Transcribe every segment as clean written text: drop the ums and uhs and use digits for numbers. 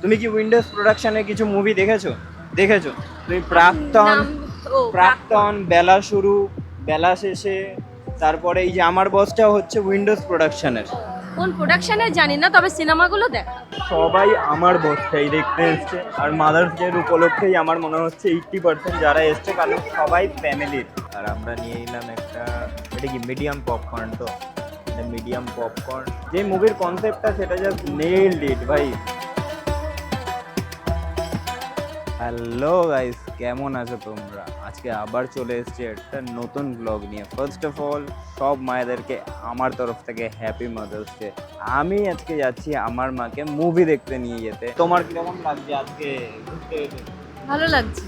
তুমি কি উইন্ডোজ প্রোডাকশনের কিছু মুভি দেখেছো? দেখেছো তুমি? প্রাক্তন, প্রাক্তন, বেলা শুরু, বেলা শেষে, তারপরে এই যে আমার বসটাও হচ্ছে উইন্ডোজ প্রোডাকশনের। কোন প্রোডাকশনের জানি না, তবে সিনেমাগুলো দেখা। সবাই আমার বসটাই দেখতে এসছে, আর মাদার্স ডের উপলক্ষেই আমার মনে হচ্ছে 80% যারা এসছে কারণ সবাই ফ্যামিলির। আর আমরা নিয়ে এলাম একটা, এটা কি মিডিয়াম পপকর্ন? তো মিডিয়াম পপকর্ন, যে মুভির কনসেপ্টটা সেটা জাস্ট নেইলড ইট ভাই। হ্যালো গাইস, কেমন আছো তোমরা? আজকে আবার চলে এসেছি একটা নতুন ব্লগ নিয়ে। ফার্স্ট অফ অল সব মায়েদেরকে আমার তরফ থেকে হ্যাপি মাদার্স ডে। আমি আজকে যাচ্ছি আমার মাকে মুভি দেখতে নিয়ে যেতে। তোমার কেমন লাগছে আজকে ঘুরতে যেতে? ভালো লাগছে।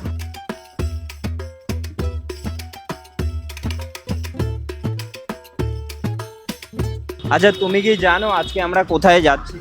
আচ্ছা, তুমি কি জানো আজকে আমরা কোথায় যাচ্ছি?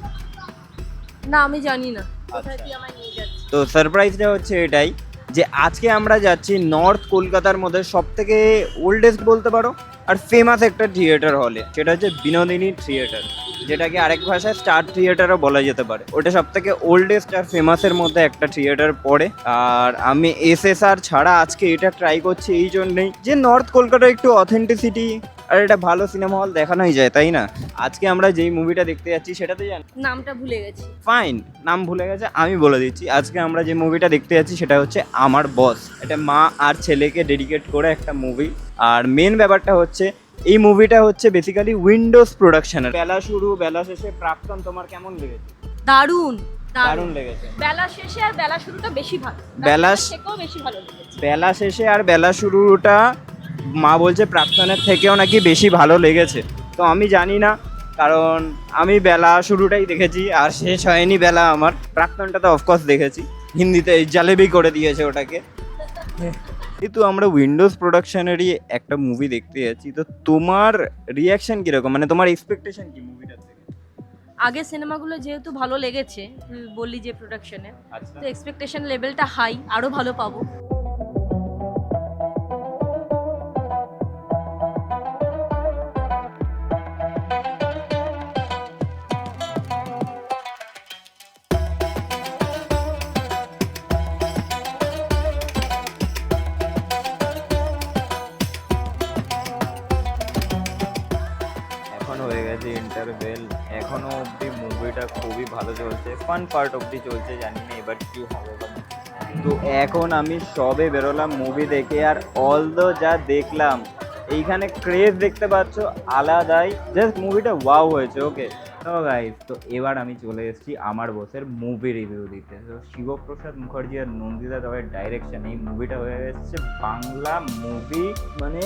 না, আমি জানি না কোথায় কি আমায় নিয়ে যাচ্ছে। তো সারপ্রাইজটা হচ্ছে এটাই যে আজকে আমরা যাচ্ছি নর্থ কলকাতার মধ্যে সব থেকে ওল্ডেস্ট বলতে পারো আর ফেমাস একটা থিয়েটার হলে, সেটা হচ্ছে বিনোদিনী থিয়েটার, যেটাকে আরেক ভাষায় স্টার থিয়েটারও বলা যেতে পারে। ওটা সব থেকে ওল্ডেস্ট আর ফেমাসের মধ্যে একটা থিয়েটার পড়ে। আর আমি এসএসআর ছাড়া আজকে এটা ট্রাই করছি এই জন্যই যে নর্থ কলকাতার একটু অথেন্টিসিটি আর এটা ভালো সিনেমা হল দেখানোই যায়, তাই না? আজকে আমরা যেই মুভিটা দেখতে যাচ্ছি সেটাতে জান, নামটা ভুলে গেছি। ফাইন, নাম ভুলে গেছে, আমি বলে দিচ্ছি। আজকে আমরা যে মুভিটা দেখতে যাচ্ছি সেটা হচ্ছে আমার বস। এটা মা আর ছেলেকে ডেডিকেট করে একটা মুভি। আর মেন ব্যাপারটা হচ্ছে এই মুভিটা হচ্ছে বেসিক্যালি উইন্ডোজ প্রোডাকশনের। বেলা শুরু বেলা শেষে প্রাক্তন তোমার কেমন লেগেছে? দারুণ দারুণ লেগেছে। বেলা শেষে আর বেলা শুরুটা বেশি ভালো। থেকেও বেশি ভালো লেগেছে। বেলা শেষে আর বেলা শুরুটা মা বলছে প্রাক্তনের থেকেও নাকি বেশি ভালো লেগেছে। তো আমি জানি না, কারণ আমি বেলা শুরুটাই দেখেছি আর শেষ হয়নি বেলা আমার। প্রাক্তনটা তো অফকোর্স দেখেছি, হিন্দিতে জালেবি করে দিয়েছে ওটাকে। কিন্তু আমরা উইন্ডোজ প্রোডাকশনেরই একটা মুভি দেখতে যাচ্ছি, তো তোমার রিয়াকশন কিরকম, মানে তোমার এক্সপেকটেশন কি মুভিটার থেকে? আগে সিনেমাগুলো যেহেতু ভালো লেগেছে, তুই বললি যে প্রোডাকশনে, আচ্ছা, তো এক্সপেকটেশন লেভেলটা হাই, আরো ভালো পাবো। এখন হয়ে গেছে ইন্টারভেল, এখনো অবধি মুভিটা খুবই ভালো চলছে, ফান পার্ট অবধি চলছে, জানি না এবার কি হবে। তো এখন আমি সবে বেরোলাম মুভি দেখে, আর অলদো যা দেখলাম এইখানে ক্রেজ দেখতে পাচ্ছ আলাদাই, জাস্ট মুভিটা ওয়াও হয়েছে। ওকে তো গাইস, তো এবার আমি চলে এসেছি আমার বসের মুভি রিভিউ দিতে। তো শিবপ্রসাদ মুখার্জি আর নন্দিতা রায়ের ডাইরেকশন এই মুভিটা হয়ে এসেছে বাংলা মুভি মানে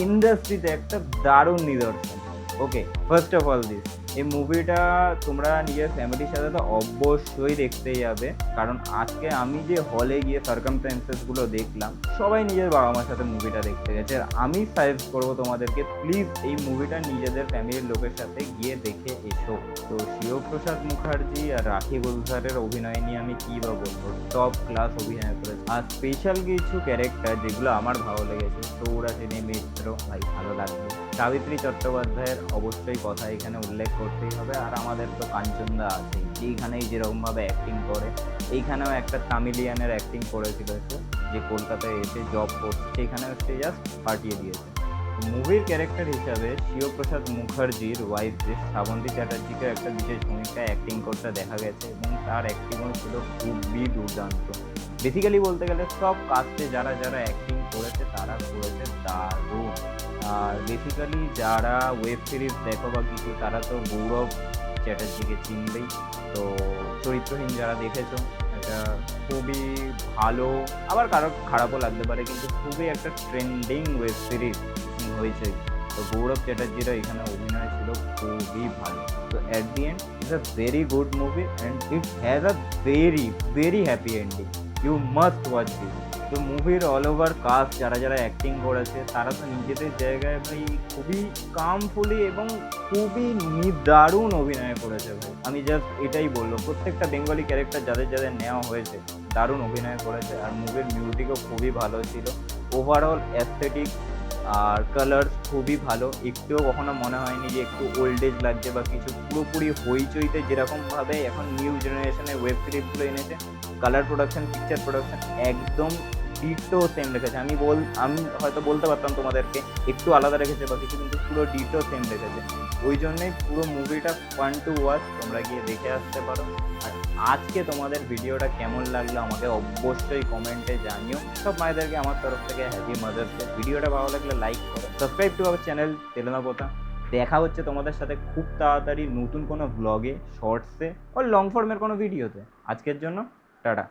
ইন্ডাস্ট্রিতে একটা দারুণ নিদর্শন। ওকে, ফার্স্ট অফ অল দিস, এই মুভিটা তোমরা নিজের ফ্যামিলির সাথে তো অবশ্যই দেখতেই যাবে, কারণ আজকে আমি যে হলে গিয়ে সার্কামস্ট্যান্সেসগুলো দেখলাম, সবাই নিজের বাবা মার সাথে মুভিটা দেখতে গেছে। আর আমি সাজেস্ট করবো তোমাদেরকে, প্লিজ এই মুভিটা নিজেদের ফ্যামিলির লোকের সাথে গিয়ে দেখে এসো। তো শিবপ্রসাদ মুখার্জি আর রাখি গুলজারের অভিনয় নিয়ে আমি কী বা বলবো, টপ ক্লাস অভিনয় করেছে। আর স্পেশাল কিছু ক্যারেক্টার যেগুলো আমার ভালো লেগেছে, সৌরাসিনী মিত্র ভাই ভালো লাগবে, সাবিত্রী চট্টোপাধ্যায়ের অবশ্যই কথা এখানে উল্লেখ করতেই হবে। আর আমাদের তো কাঞ্চনদা আছে, যেইখানেই যেরকমভাবে অ্যাক্টিং করে, এইখানেও একটা তামিলিয়ানের অ্যাক্টিং করেছিল সে, যে কলকাতায় এসে জব করছে, সেইখানেও সে জাস্ট পাঠিয়ে দিয়েছে। মুভির ক্যারেক্টার হিসাবে শিবপ্রসাদ মুখার্জির ওয়াইফ যে শ্রাবন্তী চ্যাটার্জিকে একটা বিশেষ ভূমিকায় অ্যাক্টিং করতে দেখা গেছে, এবং তার অ্যাক্টিংও ছিল খুবই দুর্দান্ত। বেসিক্যালি বলতে গেলে সব কাস্টে যারা যারা অ্যাক্টিং করেছে তারা করেছে দারুণ। আর বেসিক্যালি যারা ওয়েব সিরিজ দেখো বা কিছু, তারা তো গৌরব চ্যাটার্জিকে চিনবেই। তো চরিত্রহীন যারা দেখেছো, এটা খুবই ভালো, আবার কারো খারাপও লাগতে পারে, কিন্তু খুবই একটা ট্রেন্ডিং ওয়েব সিরিজ হয়েছে। তো গৌরব চ্যাটার্জিরা এখানে অভিনয় ছিল খুবই ভালো। তো at the end it's a very good movie and it has a very very happy ending. You must watch this. তো মুভির অল ওভার কাস্ট যারা যারা অ্যাক্টিং করেছে, তারা তো নিজেদের জায়গায় ভাই খুবই কামফুলি এবং খুবই দারুণ অভিনয় করেছে ভাই। আমি জাস্ট এটাই বলবো, প্রত্যেকটা বেঙ্গলি ক্যারেক্টার যাদের যাদের নেওয়া হয়েছে দারুণ অভিনয় করেছে। আর মুভির মিউজিকও খুবই ভালো ছিল। ওভারঅল অ্যাস্থেটিক আর কালার খুবই ভালো, একটুও কখনো মনে হয়নি যে একটু ওল্ড এজ লাগছে বা কিছু। পুরোপুরি হইচইতে যেরকমভাবে এখন নিউ জেনারেশনের ওয়েব সিরিজগুলো এনেছে, কালার প্রোডাকশন, পিকচার প্রোডাকশন একদম ডিটো সেম রেখেছে। আমি হয়তো বলতে পারতাম তোমাদেরকে একটু আলাদা রেখেছে বা কিছু, কিন্তু পুরো ডিটো সেম রেখেছে। ওই জন্যই পুরো মুভিটা ফান টু ওয়াচ, তোমরা গিয়ে দেখে আসতে পারো। আর আজকে তোমাদের ভিডিওটা কেমন লাগলো আমাকে অবশ্যই কমেন্টে জানিও। সব মায়েদেরকে আমার তরফ থেকে হ্যাপি মাদার্স ডে। ভিডিওটা ভালো লাগলে লাইক করো, সাবস্ক্রাইব টু আওয়ার চ্যানেল তেলেনা পোতা। দেখা হচ্ছে তোমাদের সাথে খুব তাড়াতাড়ি নতুন কোনো ব্লগে, শর্টসে ও লং ফর্মের কোনো ভিডিওতে। আজকের জন্য টাটা।